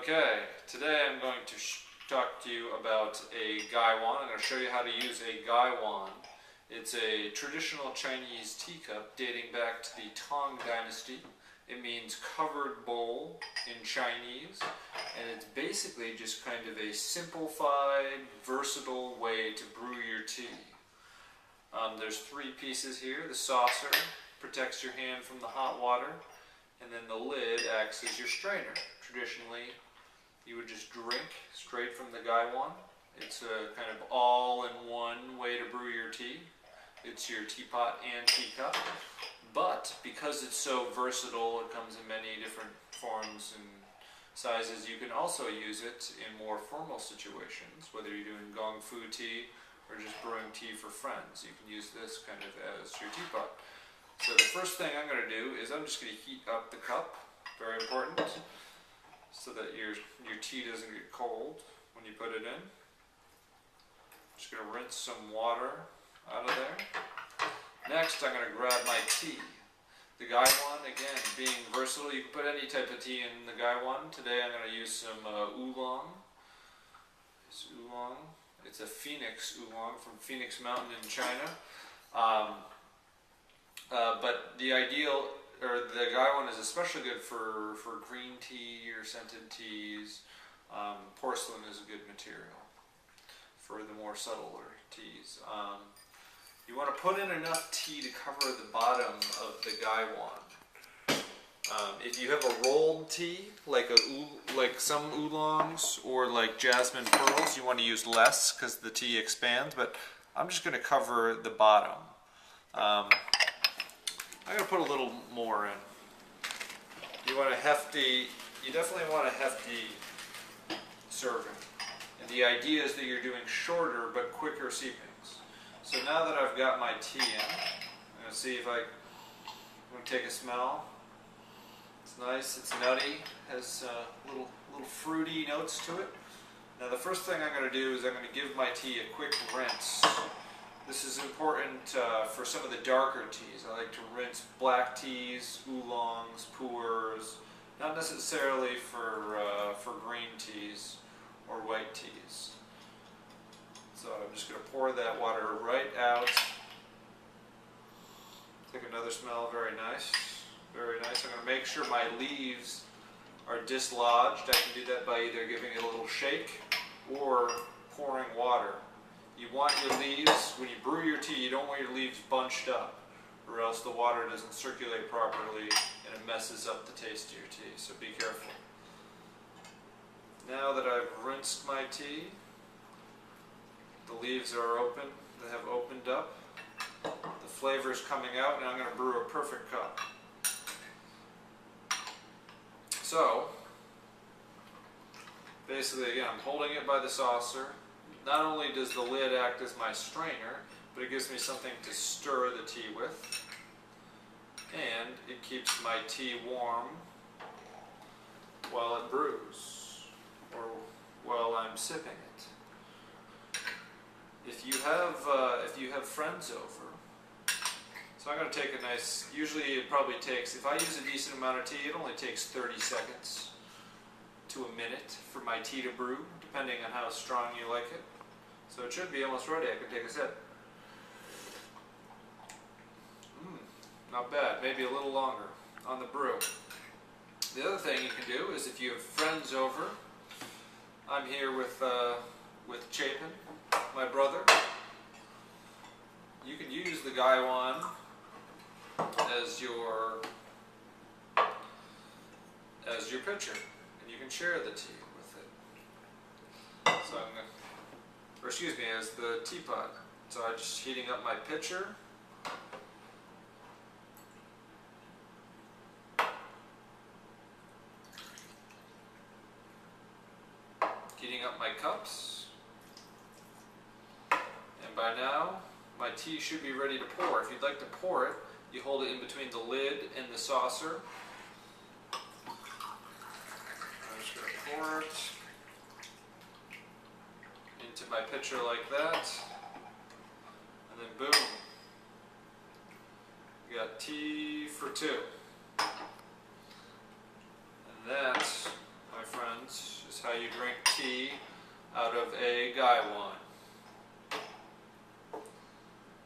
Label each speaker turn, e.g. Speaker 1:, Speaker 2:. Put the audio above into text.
Speaker 1: Okay, today I'm going to talk to you about a gaiwan. I'm going to show you how to use a gaiwan. It's a traditional Chinese teacup dating back to the Tang Dynasty. It means covered bowl in Chinese, and it's basically just kind of a simplified, versatile way to brew your tea. There's three pieces here. The saucer protects your hand from the hot water, and then the lid acts as your strainer. Traditionally, you would just drink straight from the gaiwan. It's a kind of all-in-one way to brew your tea. It's your teapot and teacup. But because it's so versatile, it comes in many different forms and sizes, you can also use it in more formal situations, whether you're doing gong fu tea or just brewing tea for friends. You can use this kind of as your teapot. So the first thing I'm going to do is I'm just going to heat up the cup, very important, so that your tea doesn't get cold when you put it in. Just going to rinse some water out of there. Next, I'm going to grab my tea. The gaiwan, again, being versatile, you can put any type of tea in the gaiwan. Today I'm going to use some oolong. It's oolong. It's a Phoenix oolong from Phoenix Mountain in China. But the gaiwan is especially good for green tea or scented teas. Porcelain is a good material for the more subtler teas. You want to put in enough tea to cover the bottom of the gaiwan. If you have a rolled tea, like some oolongs or like jasmine pearls, you want to use less because the tea expands, but I'm just going to cover the bottom. I'm going to put a little more in. You definitely want a hefty serving. And the idea is that you're doing shorter but quicker seepings. So now that I've got my tea in, I'm going to see if I'm going to take a smell. It's nice, it's nutty, has little fruity notes to it. Now the first thing I'm going to do is I'm going to give my tea a quick rinse. This is important for some of the darker teas. I like to rinse black teas, oolongs, pu'ers, not necessarily for green teas or white teas. So I'm just going to pour that water right out. Take another smell, very nice. Very nice. I'm going to make sure my leaves are dislodged. I can do that by either giving it a little shake or pouring water. You want your leaves, when you brew your tea, you don't want your leaves bunched up, or else the water doesn't circulate properly and it messes up the taste of your tea, so be careful. Now that I've rinsed my tea, the leaves are open, they have opened up, the flavor is coming out, and I'm going to brew a perfect cup. So, basically again, I'm holding it by the saucer. Not only does the lid act as my strainer, but it gives me something to stir the tea with. And it keeps my tea warm while it brews, or while I'm sipping it. If you have friends over, so I'm going to take a nice, usually it probably takes, if I use a decent amount of tea, it only takes 30 seconds to a minute for my tea to brew, depending on how strong you like it. So it should be almost ready. I can take a sip. Not bad. Maybe a little longer on the brew. The other thing you can do is if you have friends over, I'm here with Chapin, my brother. You can use the gaiwan as your pitcher, and you can share the tea with it. So I'm going to, or excuse me, as the teapot. So I'm just heating up my pitcher. Heating up my cups. And by now, my tea should be ready to pour. If you'd like to pour it, you hold it in between the lid and the saucer. I'm just going to pour it into my pitcher like that. And then boom. You got tea for two. And that, my friends, is how you drink tea out of a gaiwan.